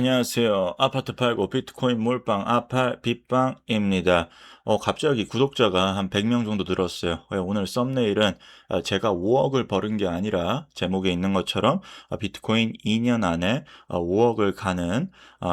안녕하세요. 아파트 팔고 비트코인 몰빵 아팔 빗방입니다. 갑자기 구독자가 한 100명 정도 늘었어요. 오늘 썸네일은 제가 5억을 벌은 게 아니라 제목에 있는 것처럼 비트코인 2년 안에 5억을 가는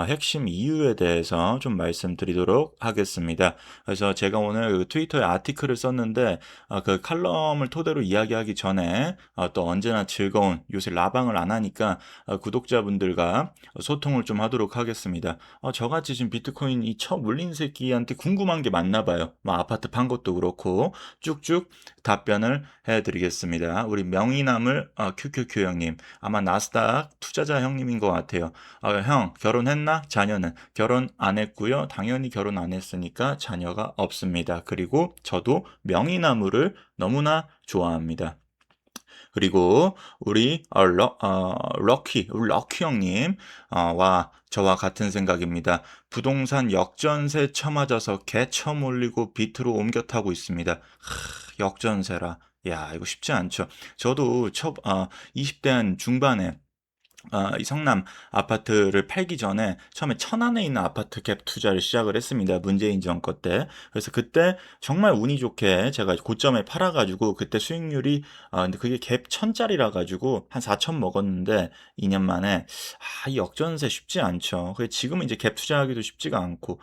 핵심 이유에 대해서 좀 말씀드리도록 하겠습니다. 그래서 제가 오늘 그 트위터에 아티클을 썼는데 그 칼럼을 토대로 이야기하기 전에 또 언제나 즐거운 요새 라방을 안 하니까 구독자분들과 소통을 좀 하도록 하겠습니다. 저같이 지금 비트코인 이 처 물린 새끼한테 궁금한 게 많나 봐요. 뭐 아파트 판 것도 그렇고 쭉쭉 답변을 해드리겠습니다. 우리 명의나물 QQQ 형님, 아마 나스닥 투자자 형님인 것 같아요. 형 결혼했나? 자녀는 결혼 안 했고요. 당연히 결혼 안 했으니까 자녀가 없습니다. 그리고 저도 명의나물을 너무나 좋아합니다. 그리고 우리 럭키 형님 와 저와 같은 생각입니다. 부동산 역전세 쳐맞아서 개쳐 몰리고 비트로 옮겨 타고 있습니다. 역전세라. 야, 이거 쉽지 않죠. 저도 20대 한 중반에 이 성남 아파트를 팔기 전에 처음에 천안에 있는 아파트 갭 투자를 시작을 했습니다. 문재인 정권 때. 그래서 그때 정말 운이 좋게 제가 고점에 팔아가지고 그때 수익률이 근데 그게 갭 천짜리라 가지고 한 4천 먹었는데 2년 만에 이 역전세 쉽지 않죠. 그래 지금은 이제 갭 투자하기도 쉽지가 않고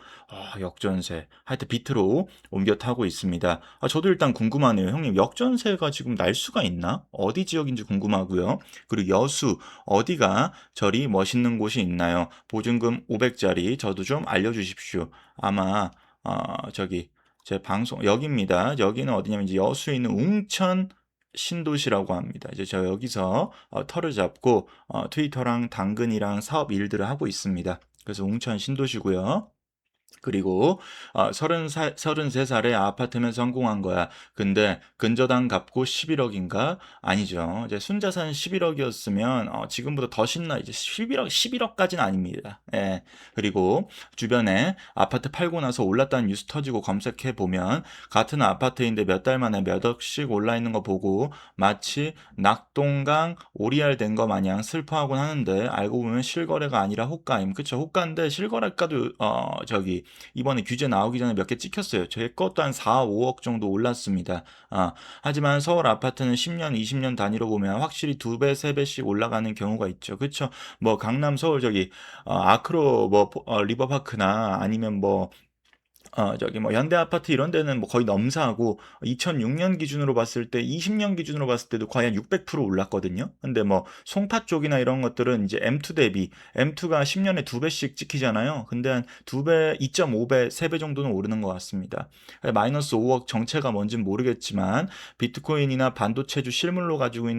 역전세 하여튼 비트로 옮겨 타고 있습니다. 저도 일단 궁금하네요. 형님 역전세가 지금 날 수가 있나? 어디 지역인지 궁금하고요. 그리고 여수 어디가 저리 멋있는 곳이 있나요? 보증금 500짜리 저도 좀 알려주십시오. 아마 저기 제 방송 여기입니다. 여기는 어디냐면 이제 여수에 있는 웅천 신도시라고 합니다. 이제 저 여기서 터를 잡고 트위터랑 당근이랑 사업 일들을 하고 있습니다. 그래서 웅천 신도시고요. 그리고 33살에 아파트면 성공한 거야. 근데 근저당 갚고 11억인가? 아니죠. 이제 순자산 11억이었으면 지금보다 더 신나. 이제 11억까지는 아닙니다. 예. 그리고 주변에 아파트 팔고 나서 올랐다는 뉴스 터지고 검색해 보면 같은 아파트인데 몇 달 만에 몇 억씩 올라 있는 거 보고 마치 낙동강 오리알 된 거 마냥 슬퍼하곤 하는데 알고 보면 실거래가 아니라 호가임. 그쵸? 호가인데 실거래가도 저기 이번에 규제 나오기 전에 몇 개 찍혔어요. 제 것도 한 4, 5억 정도 올랐습니다. 하지만 서울 아파트는 10년, 20년 단위로 보면 확실히 2배, 3배씩 올라가는 경우가 있죠. 그쵸? 뭐 강남, 서울 저기 아크로 뭐 리버파크나 아니면 뭐 저기 뭐 현대 아파트 이런 데는 뭐 거의 넘사하고 2006년 기준으로 봤을 때 20년 기준으로 봤을 때도 거의 한 600% 올랐거든요. 근데 뭐 송파 쪽이나 이런 것들은 이제 M2 대비 M2가 10년에 2배씩 찍히잖아요. 근데 한 2배, 2.5배, 3배 정도는 오르는 것 같습니다. 마이너스 5억 정체가 뭔진 모르겠지만 비트코인이나 반도체주 실물로 가지고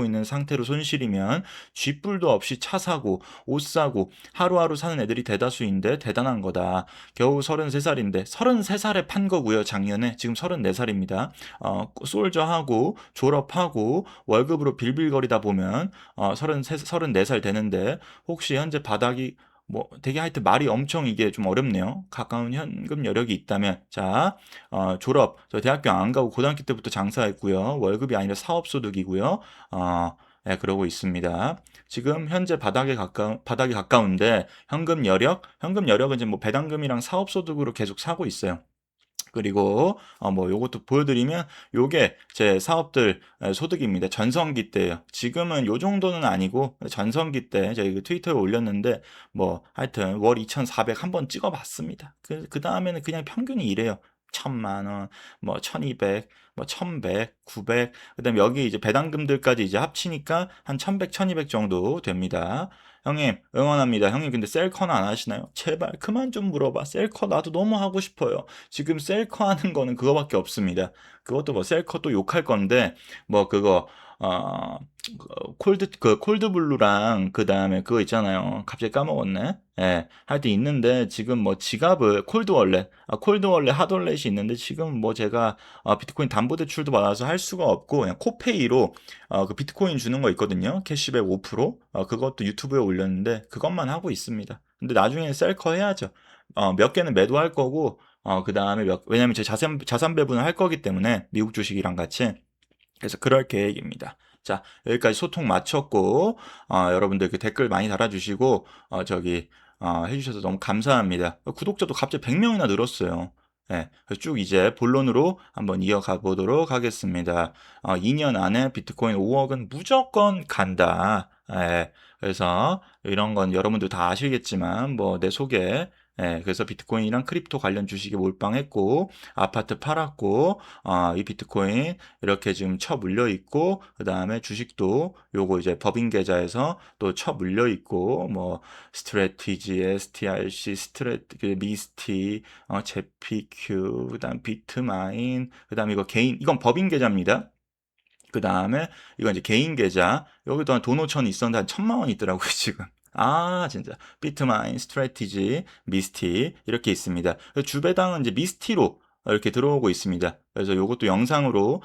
있는 상태로 손실이면 쥐뿔도 없이 차 사고 옷 사고 하루하루 사는 애들이 대다수인데 대단한 거다. 겨우 33살인데 33살에 판 거고요. 작년에 지금 34살입니다. 솔저하고 졸업하고 월급으로 빌빌거리다 보면 33, 34살 되는데 혹시 현재 바닥이 뭐 되게 하여튼 말이 엄청 이게 좀 어렵네요. 가까운 현금 여력이 있다면 자 졸업 저 대학교 안 가고 고등학교 때부터 장사했고요. 월급이 아니라 사업소득이고요. 네, 그러고 있습니다. 지금 현재 바닥에 가까운데 현금 여력은 이제 뭐 배당금이랑 사업소득으로 계속 사고 있어요. 그리고 뭐 요것도 보여드리면 요게 제 사업들 소득입니다. 전성기 때예요. 지금은 요 정도는 아니고 전성기 때 제가 그 트위터에 올렸는데 뭐 하여튼 월 2,400 한번 찍어봤습니다. 그 다음에는 그냥 평균이 이래요. 1,000만 원, 뭐 1,200, 뭐 1,100, 900, 그다음에 여기 이제 배당금들까지 이제 합치니까 한 1,100, 1,200 정도 됩니다. 형님 응원합니다. 형님 근데 셀커는 안 하시나요? 제발 그만 좀 물어봐. 셀커 나도 너무 하고 싶어요. 지금 셀커 하는 거는 그거밖에 없습니다. 그것도 뭐 셀커 또 욕할 건데 뭐 그거 어 콜드블루랑 그다음에 그거 있잖아요. 갑자기 까먹었네. 예. 하여튼 있는데 지금 뭐 지갑을 콜드월렛 핫월렛이 있는데 지금 뭐 제가 비트코인 담보대출도 받아서 할 수가 없고 그냥 코페이로 그 비트코인 주는 거 있거든요. 캐시백 5%. 그것도 유튜브에 올렸는데 그것만 하고 있습니다. 근데 나중에 셀커 해야죠. 몇 개는 매도할 거고 그다음에 왜냐면 제 자산 배분을 할 거기 때문에 미국 주식이랑 같이 그래서 그럴 계획입니다. 자, 여기까지 소통 마쳤고, 여러분들 그 댓글 많이 달아주시고, 해주셔서 너무 감사합니다. 구독자도 갑자기 100명이나 늘었어요. 예, 쭉 이제 본론으로 한번 이어가 보도록 하겠습니다. 2년 안에 비트코인 5억은 무조건 간다. 예, 그래서 이런 건 여러분들 다 아시겠지만, 뭐, 내 소개, 그래서 비트코인이랑 크립토 관련 주식에 몰빵했고, 아파트 팔았고, 이 비트코인 이렇게 지금 쳐 물려 있고, 그 다음에 주식도 요거 이제 법인 계좌에서 또 쳐 물려 있고, 뭐, 스트래티지, STRC, 미스티, 제피큐, 그 다음 비트마인, 그 다음 이거 개인, 이건 법인 계좌입니다. 그 다음에 이건 이제 개인 계좌. 여기도 돈 5천 있었는데 한 1,000만 원 있더라고요, 지금. 진짜. 비트마인, 스트래티지, 미스티 이렇게 있습니다. 주배당은 이제 미스티로 이렇게 들어오고 있습니다. 그래서 이것도 영상으로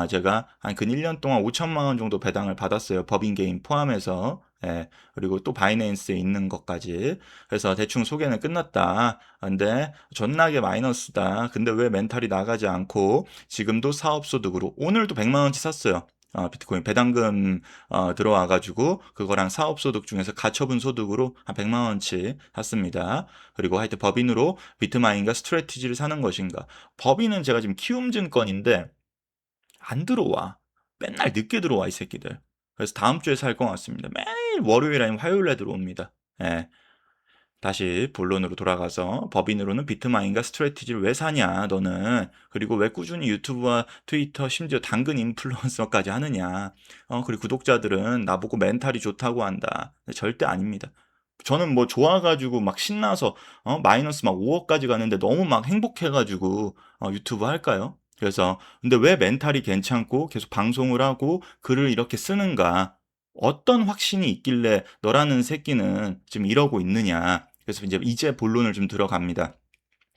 제가 한 근 1년 동안 5천만 원 정도 배당을 받았어요. 법인 개인 포함해서. 예, 그리고 또 바이낸스에 있는 것까지. 그래서 대충 소개는 끝났다. 근데 존나게 마이너스다. 근데 왜 멘탈이 나가지 않고 지금도 사업소득으로 오늘도 100만 원치 샀어요. 비트코인 배당금 들어와가지고 그거랑 사업소득 중에서 가처분 소득으로 한 100만 원치 샀습니다. 그리고 하여튼 법인으로 비트마인과 스트래티지를 사는 것인가. 법인은 제가 지금 키움증권인데 안 들어와. 맨날 늦게 들어와 이 새끼들. 그래서 다음 주에 살 것 같습니다. 매일 월요일 아니면 화요일에 들어옵니다. 예. 다시 본론으로 돌아가서 법인으로는 비트마인과 스트래티지를 왜 사냐 너는 그리고 왜 꾸준히 유튜브와 트위터 심지어 당근 인플루언서까지 하느냐 그리고 구독자들은 나보고 멘탈이 좋다고 한다 절대 아닙니다. 저는 뭐 좋아가지고 막 신나서 마이너스 막 5억까지 가는데 너무 막 행복해가지고 유튜브 할까요? 그래서 근데 왜 멘탈이 괜찮고 계속 방송을 하고 글을 이렇게 쓰는가 어떤 확신이 있길래 너라는 새끼는 지금 이러고 있느냐 그래서 이제 본론을 좀 들어갑니다.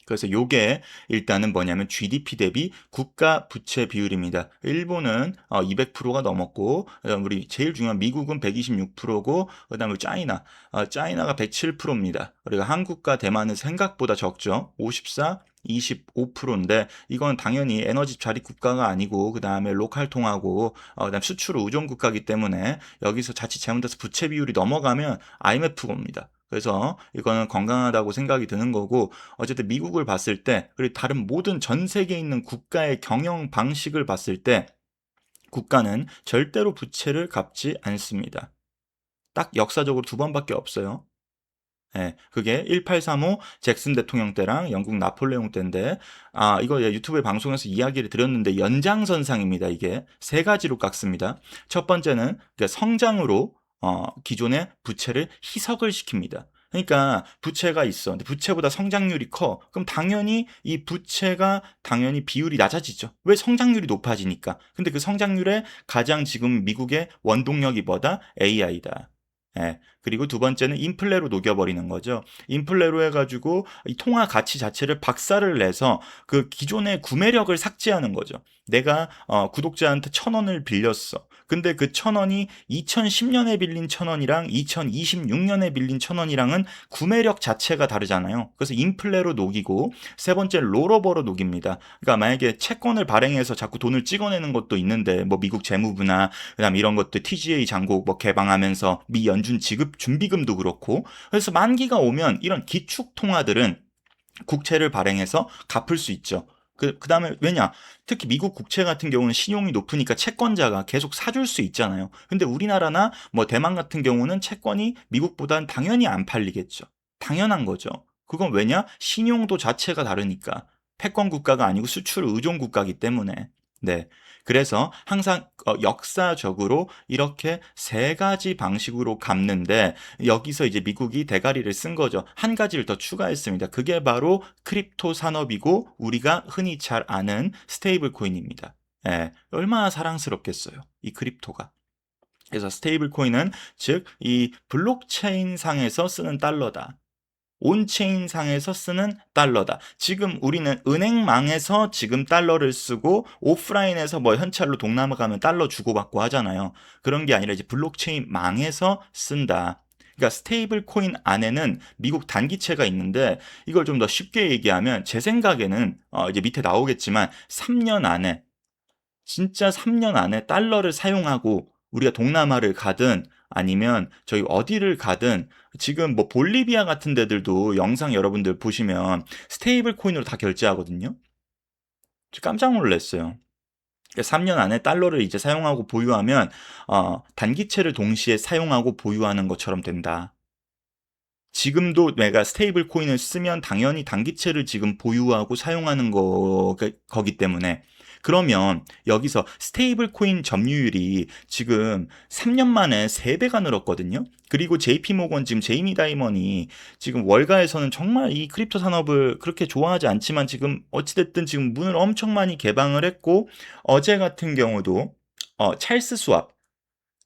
그래서 요게 일단은 뭐냐면 GDP 대비 국가 부채 비율입니다. 일본은 200%가 넘었고 그다음 우리 제일 중요한 미국은 126%고 그다음에 차이나가 107%입니다. 그리고 한국과 대만은 생각보다 적죠. 54 25%인데 이건 당연히 에너지 자립 국가가 아니고 그다음에 로컬 통하고 그다음 수출 의존 국가이기 때문에 여기서 자칫 잘못해서 부채 비율이 넘어가면 IMF가 옵니다. 그래서 이거는 건강하다고 생각이 드는 거고 어쨌든 미국을 봤을 때 그리고 다른 모든 전 세계에 있는 국가의 경영 방식을 봤을 때 국가는 절대로 부채를 갚지 않습니다. 딱 역사적으로 두 번밖에 없어요. 예, 그게 1835 잭슨 대통령 때랑 영국 나폴레옹 때인데, 이거 유튜브에 방송에서 이야기를 드렸는데, 연장선상입니다, 이게. 세 가지로 깎습니다. 첫 번째는, 그러니까 성장으로, 기존의 부채를 희석을 시킵니다. 그러니까 부채가 있어. 근데 부채보다 성장률이 커. 그럼 당연히 이 부채가 당연히 비율이 낮아지죠. 왜 성장률이 높아지니까. 근데 그 성장률에 가장 지금 미국의 원동력이 뭐다? AI다. 예. 그리고 두 번째는 인플레로 녹여버리는 거죠. 인플레로 해가지고 이 통화 가치 자체를 박살을 내서 그 기존의 구매력을 삭제하는 거죠. 내가 구독자한테 1,000원을 빌렸어. 근데 그 1,000원이 2010년에 빌린 1,000원이랑 2026년에 빌린 1,000원이랑은 구매력 자체가 다르잖아요. 그래서 인플레로 녹이고 세 번째 롤오버로 녹입니다. 그러니까 만약에 채권을 발행해서 자꾸 돈을 찍어내는 것도 있는데 뭐 미국 재무부나 그다음 이런 것들 TGA 잔고 뭐 개방하면서 미 연준 지급 준비금도 그렇고 그래서 만기가 오면 이런 기축 통화들은 국채를 발행해서 갚을 수 있죠. 그다음에 왜냐? 특히 미국 국채 같은 경우는 신용이 높으니까 채권자가 계속 사줄 수 있잖아요. 근데 우리나라나 뭐 대만 같은 경우는 채권이 미국보단 당연히 안 팔리겠죠. 당연한 거죠. 그건 왜냐? 신용도 자체가 다르니까. 패권 국가가 아니고 수출 의존 국가이기 때문에. 네. 그래서 항상 역사적으로 이렇게 세 가지 방식으로 갚는데 여기서 이제 미국이 대가리를 쓴 거죠. 한 가지를 더 추가했습니다. 그게 바로 크립토 산업이고 우리가 흔히 잘 아는 스테이블 코인입니다. 예, 얼마나 사랑스럽겠어요. 이 크립토가. 그래서 스테이블 코인은 즉 이 블록체인 상에서 쓰는 달러다. 온체인 상에서 쓰는 달러다. 지금 우리는 은행망에서 지금 달러를 쓰고 오프라인에서 뭐 현찰로 동남아 가면 달러 주고받고 하잖아요. 그런 게 아니라 이제 블록체인 망에서 쓴다. 그러니까 스테이블 코인 안에는 미국 단기채가 있는데 이걸 좀 더 쉽게 얘기하면 제 생각에는 이제 밑에 나오겠지만 3년 안에 진짜 3년 안에 달러를 사용하고 우리가 동남아를 가든 아니면 저희 어디를 가든 지금 뭐 볼리비아 같은 데들도 영상 여러분들 보시면 스테이블 코인으로 다 결제하거든요. 깜짝 놀랐어요. 3년 안에 달러를 이제 사용하고 보유하면 단기채를 동시에 사용하고 보유하는 것처럼 된다. 지금도 내가 스테이블 코인을 쓰면 당연히 단기채를 지금 보유하고 사용하는 거기 때문에 그러면 여기서 스테이블 코인 점유율이 지금 3년 만에 3배가 늘었거든요. 그리고 JP 모건 지금 제이미 다이먼이 지금 월가에서는 정말 이 크립토 산업을 그렇게 좋아하지 않지만 지금 어찌됐든 지금 문을 엄청 많이 개방을 했고 어제 같은 경우도 찰스 스왑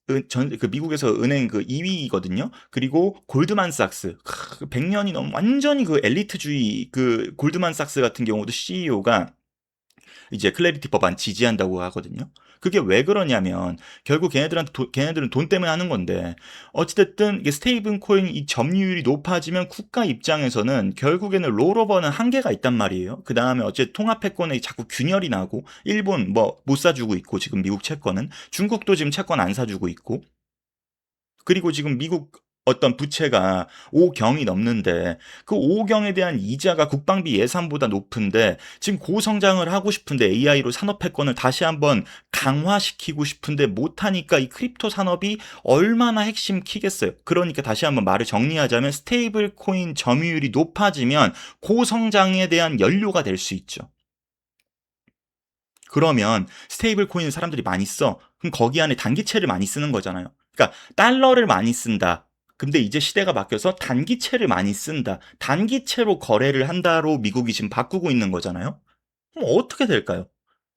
그 미국에서 은행 그 2위거든요. 그리고 골드만삭스 100년이 넘은 완전히 그 엘리트주의 그 골드만삭스 같은 경우도 CEO가 이제 클래리티 법안 지지한다고 하거든요. 그게 왜 그러냐면 결국 걔네들은 돈 때문에 하는 건데 어찌됐든 이게 스테이블 코인 이 점유율이 높아지면 국가 입장에서는 결국에는 롤오버는 한계가 있단 말이에요. 그 다음에 어째 통합패권에 자꾸 균열이 나고 일본 뭐 못 사주고 있고 지금 미국 채권은 중국도 지금 채권 안 사주고 있고 그리고 지금 미국 어떤 부채가 5경이 넘는데 그 5경에 대한 이자가 국방비 예산보다 높은데 지금 고성장을 하고 싶은데 AI로 산업 패권을 다시 한번 강화시키고 싶은데 못하니까 이 크립토 산업이 얼마나 핵심 키겠어요. 그러니까 다시 한번 말을 정리하자면 스테이블 코인 점유율이 높아지면 고성장에 대한 연료가 될 수 있죠. 그러면 스테이블 코인을 사람들이 많이 써. 그럼 거기 안에 단기채를 많이 쓰는 거잖아요. 그러니까 달러를 많이 쓴다. 근데 이제 시대가 바뀌어서 단기채를 많이 쓴다. 단기채로 거래를 한다로 미국이 지금 바꾸고 있는 거잖아요. 그럼 어떻게 될까요?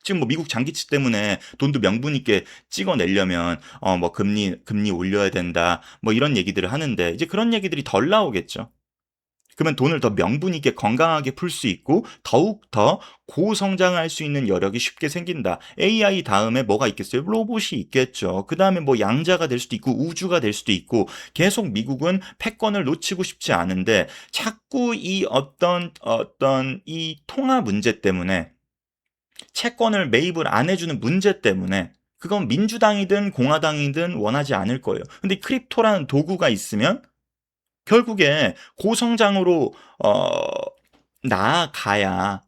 지금 뭐 미국 장기채 때문에 돈도 명분 있게 찍어내려면 뭐 금리 올려야 된다. 뭐 이런 얘기들을 하는데 이제 그런 얘기들이 덜 나오겠죠. 그러면 돈을 더 명분 있게 건강하게 풀 수 있고 더욱 더 고성장할 수 있는 여력이 쉽게 생긴다. AI 다음에 뭐가 있겠어요? 로봇이 있겠죠. 그 다음에 뭐 양자가 될 수도 있고 우주가 될 수도 있고 계속 미국은 패권을 놓치고 싶지 않은데 자꾸 이 어떤 이 통화 문제 때문에 채권을 매입을 안 해주는 문제 때문에 그건 민주당이든 공화당이든 원하지 않을 거예요. 근데 크립토라는 도구가 있으면 결국에 고성장으로 나아가야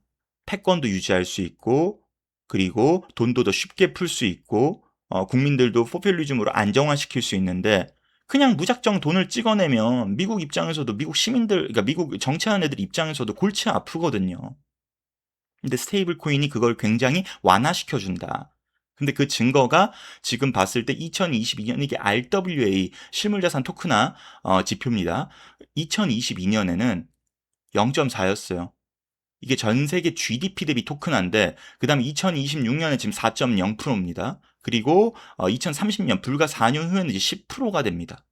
패권도 유지할 수 있고 그리고 돈도 더 쉽게 풀 수 있고 국민들도 포퓰리즘으로 안정화시킬 수 있는데 그냥 무작정 돈을 찍어내면 미국 입장에서도 미국 시민들 그러니까 미국 정치하는 애들 입장에서도 골치 아프거든요. 근데 스테이블 코인이 그걸 굉장히 완화시켜 준다. 근데 그 증거가 지금 봤을 때 2022년 이게 RWA 실물자산 토크나 지표입니다. 2022년에는 0.4였어요. 이게 전 세계 GDP 대비 토큰화인데 그다음에 2026년에 지금 4.0%입니다. 그리고 2030년 불과 4년 후에는 이제 10%가 됩니다.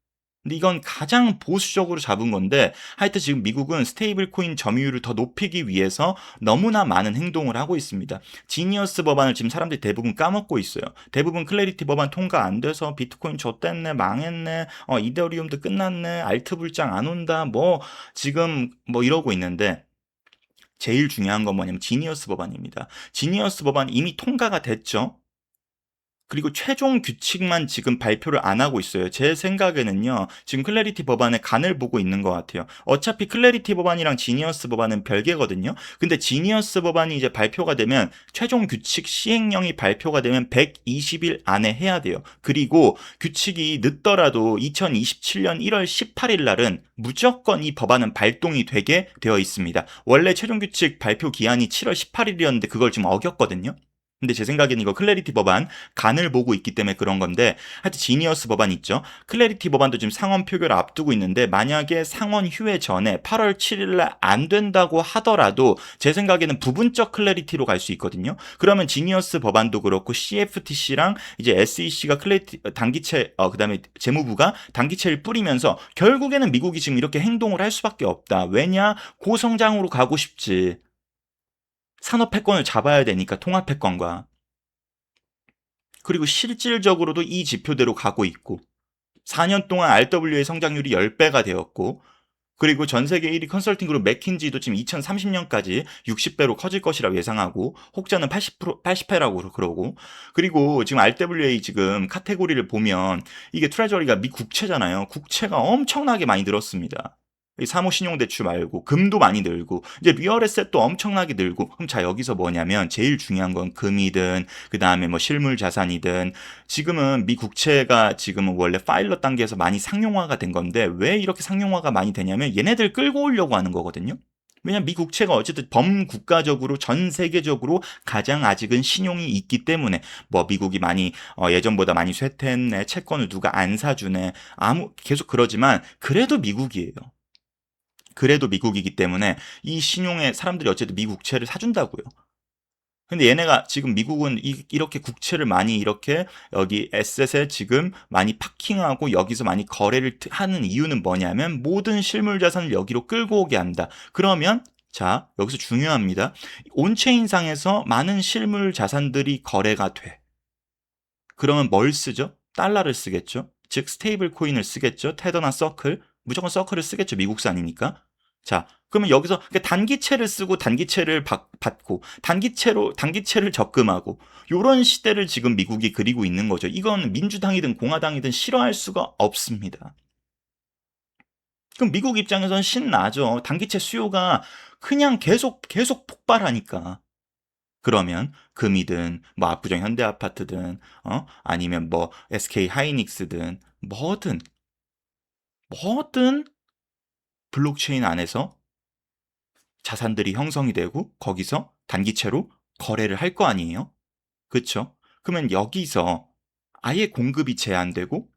근데 이건 가장 보수적으로 잡은 건데 하여튼 지금 미국은 스테이블 코인 점유율을 더 높이기 위해서 너무나 많은 행동을 하고 있습니다. 지니어스 법안을 지금 사람들이 대부분 까먹고 있어요. 대부분 클래리티 법안 통과 안 돼서 비트코인 좆됐네 망했네 이더리움도 끝났네 알트 불장 안 온다 뭐 지금 뭐 이러고 있는데 제일 중요한 건 뭐냐면 지니어스 법안입니다. 지니어스 법안 이미 통과가 됐죠. 그리고 최종 규칙만 지금 발표를 안 하고 있어요. 제 생각에는요. 지금 클래리티 법안의 간을 보고 있는 것 같아요. 어차피 클래리티 법안이랑 지니어스 법안은 별개거든요. 근데 지니어스 법안이 이제 발표가 되면 최종 규칙 시행령이 발표가 되면 120일 안에 해야 돼요. 그리고 규칙이 늦더라도 2027년 1월 18일 날은 무조건 이 법안은 발동이 되게 되어 있습니다. 원래 최종 규칙 발표 기한이 7월 18일이었는데 그걸 지금 어겼거든요. 근데 제 생각에는 이거 클래리티 법안 간을 보고 있기 때문에 그런 건데 하여튼 지니어스 법안 있죠. 클래리티 법안도 지금 상원 표결을 앞두고 있는데 만약에 상원 휴회 전에 8월 7일 날 안 된다고 하더라도 제 생각에는 부분적 클래리티로 갈 수 있거든요. 그러면 지니어스 법안도 그렇고 CFTC랑 이제 SEC가 클래리티 단기채 그다음에 재무부가 단기채를 뿌리면서 결국에는 미국이 지금 이렇게 행동을 할 수밖에 없다. 왜냐? 고성장으로 가고 싶지. 산업 패권을 잡아야 되니까 통합 패권과 그리고 실질적으로도 이 지표대로 가고 있고 4년 동안 RWA 성장률이 10배가 되었고 그리고 전 세계 1위 컨설팅 그룹 맥킨지도 지금 2030년까지 60배로 커질 것이라고 예상하고 혹자는 80배라고 그러고 그리고 지금 RWA 지금 카테고리를 보면 이게 트레저리가 미 국채잖아요. 국채가 엄청나게 많이 늘었습니다. 이 사무신용대출 말고 금도 많이 늘고 이제 리얼에셋도 엄청나게 늘고 그럼 자 여기서 뭐냐면 제일 중요한 건 금이든 그 다음에 뭐 실물 자산이든 지금은 미 국채가 지금은 원래 파일럿 단계에서 많이 상용화가 된 건데 왜 이렇게 상용화가 많이 되냐면 얘네들 끌고 오려고 하는 거거든요. 왜냐면 미 국채가 어쨌든 범국가적으로 전 세계적으로 가장 아직은 신용이 있기 때문에 뭐 미국이 많이 예전보다 많이 쇠퇴했네 채권을 누가 안 사주네 아무 계속 그러지만 그래도 미국이에요. 그래도 미국이기 때문에 이 신용에 사람들이 어쨌든 미국 국채를 사준다고요. 근데 얘네가 지금 미국은 이렇게 국채를 많이 이렇게 여기 에셋에 지금 많이 파킹하고 여기서 많이 거래를 하는 이유는 뭐냐면 모든 실물 자산을 여기로 끌고 오게 한다. 그러면 자, 여기서 중요합니다. 온체인상에서 많은 실물 자산들이 거래가 돼. 그러면 뭘 쓰죠? 달러를 쓰겠죠? 즉 스테이블 코인을 쓰겠죠? 테더나 서클. 무조건 서클을 쓰겠죠. 미국산이니까. 자, 그러면 여기서 그러니까 단기채를 쓰고 단기채를 받고 단기채를 적금하고 요런 시대를 지금 미국이 그리고 있는 거죠. 이건 민주당이든 공화당이든 싫어할 수가 없습니다. 그럼 미국 입장에서는 신나죠. 단기채 수요가 그냥 계속 폭발하니까. 그러면 금이든 뭐 압구정 현대아파트든 아니면 뭐 SK 하이닉스든 뭐든 블록체인 안에서 자산들이 형성이 되고 거기서 단기채로 거래를 할 거 아니에요? 그쵸? 그러면 여기서 아예 공급이 제한되고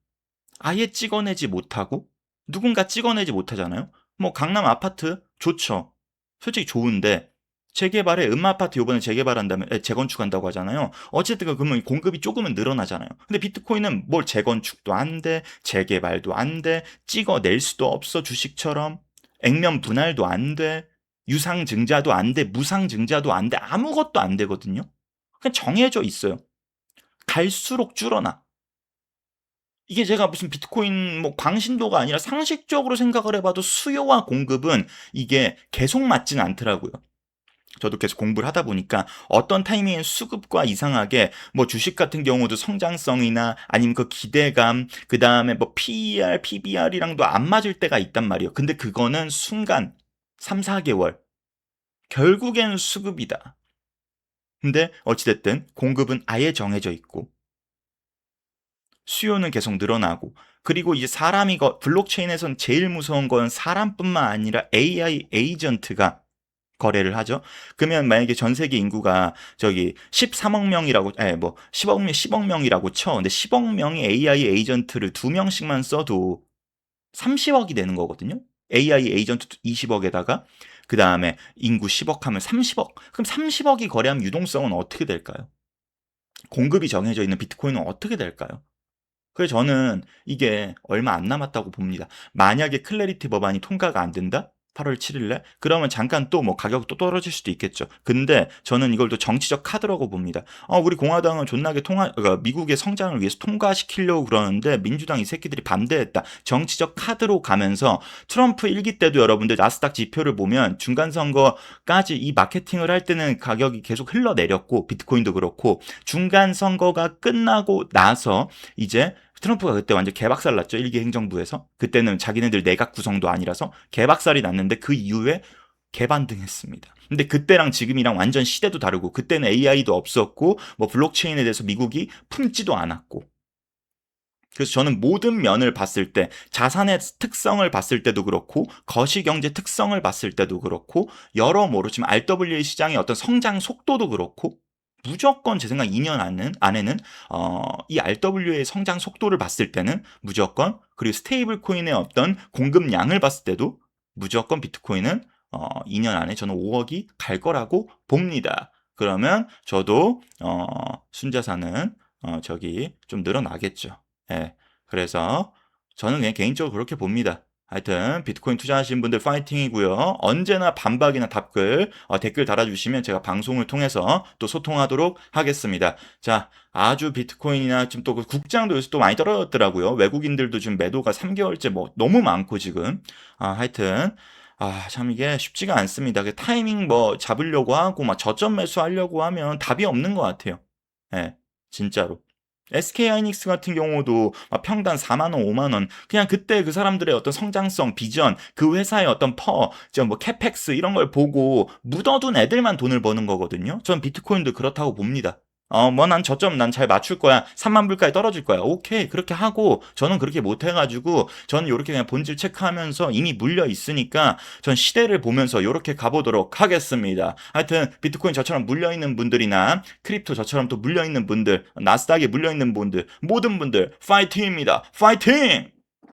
아예 찍어내지 못하고 누군가 찍어내지 못하잖아요? 뭐 강남 아파트 좋죠. 솔직히 좋은데 재개발에 음아파트 요번에 재개발한다면 재건축한다고 하잖아요. 어쨌든 그러면 공급이 조금은 늘어나잖아요. 근데 비트코인은 뭘 재건축도 안 돼, 재개발도 안 돼, 찍어낼 수도 없어 주식처럼 액면 분할도 안 돼, 유상증자도 안 돼, 무상증자도 안 돼, 아무것도 안 되거든요. 그냥 정해져 있어요. 갈수록 줄어나. 이게 제가 무슨 비트코인 뭐 광신도가 아니라 상식적으로 생각을 해봐도 수요와 공급은 이게 계속 맞진 않더라고요. 저도 계속 공부를 하다 보니까 어떤 타이밍엔 수급과 이상하게 뭐 주식 같은 경우도 성장성이나 아니면 그 기대감, 그 다음에 뭐 PER, PBR이랑도 안 맞을 때가 있단 말이에요. 근데 그거는 순간 3, 4개월. 결국엔 수급이다. 근데 어찌됐든 공급은 아예 정해져 있고 수요는 계속 늘어나고 그리고 이제 사람이 블록체인에선 제일 무서운 건 사람뿐만 아니라 AI 에이전트가 거래를 하죠. 그러면 만약에 전 세계 인구가 저기 13억 명이라고, 뭐 10억 명이라고 쳐. 근데 10억 명의 AI 에이전트를 2명씩만 써도 30억이 되는 거거든요. AI 에이전트 20억에다가 그 다음에 인구 10억 하면 30억. 그럼 30억이 거래하면 유동성은 어떻게 될까요? 공급이 정해져 있는 비트코인은 어떻게 될까요? 그래서 저는 이게 얼마 안 남았다고 봅니다. 만약에 클래리티 법안이 통과가 안 된다? 8월 7일에? 그러면 잠깐 또 뭐 가격이 또 떨어질 수도 있겠죠. 근데 저는 이걸 또 정치적 카드라고 봅니다. 우리 공화당은 존나게 그러니까 미국의 성장을 위해서 통과시키려고 그러는데 민주당 이 새끼들이 반대했다. 정치적 카드로 가면서 트럼프 1기 때도 여러분들 나스닥 지표를 보면 중간 선거까지 이 마케팅을 할 때는 가격이 계속 흘러내렸고 비트코인도 그렇고 중간 선거가 끝나고 나서 이제 트럼프가 그때 완전 개박살 났죠. 1기 행정부에서. 그때는 자기네들 내각 구성도 아니라서 개박살이 났는데 그 이후에 개반등했습니다. 근데 그때랑 지금이랑 완전 시대도 다르고 그때는 AI도 없었고 뭐 블록체인에 대해서 미국이 품지도 않았고 그래서 저는 모든 면을 봤을 때 자산의 특성을 봤을 때도 그렇고 거시경제 특성을 봤을 때도 그렇고 여러모로 지금 RWA 시장의 어떤 성장 속도도 그렇고 무조건 제 생각 2년 안에는 이 RWA의 성장 속도를 봤을 때는 무조건 그리고 스테이블 코인의 어떤 공급량을 봤을 때도 무조건 비트코인은 2년 안에 저는 5억이 갈 거라고 봅니다. 그러면 저도 순자산은 저기 좀 늘어나겠죠. 예. 그래서 저는 그냥 개인적으로 그렇게 봅니다. 하여튼 비트코인 투자하신 분들 파이팅이고요. 언제나 반박이나 답글 댓글 달아주시면 제가 방송을 통해서 또 소통하도록 하겠습니다. 자, 아주 비트코인이나 지금 또 그 국장도 요새 또 많이 떨어졌더라고요. 외국인들도 지금 매도가 3개월째 뭐 너무 많고 지금 하여튼 참 이게 쉽지가 않습니다. 그 타이밍 뭐 잡으려고 하고 막 저점 매수하려고 하면 답이 없는 것 같아요. 예, 진짜로. SK하이닉스 같은 경우도 막 평단 4만 원, 5만 원. 그냥 그때 그 사람들의 어떤 성장성, 비전, 그 회사의 어떤 뭐 캐펙스 이런 걸 보고 묻어둔 애들만 돈을 버는 거거든요. 전 비트코인도 그렇다고 봅니다. 뭐 난 저점 난 잘 맞출 거야. 3만 불까지 떨어질 거야. 오케이. 그렇게 하고 저는 그렇게 못 해가지고 저는 이렇게 그냥 본질 체크하면서 이미 물려 있으니까 전 시대를 보면서 이렇게 가보도록 하겠습니다. 하여튼 비트코인 저처럼 물려 있는 분들이나 크립토 저처럼 또 물려 있는 분들, 나스닥에 물려 있는 분들, 모든 분들 파이팅입니다. 파이팅!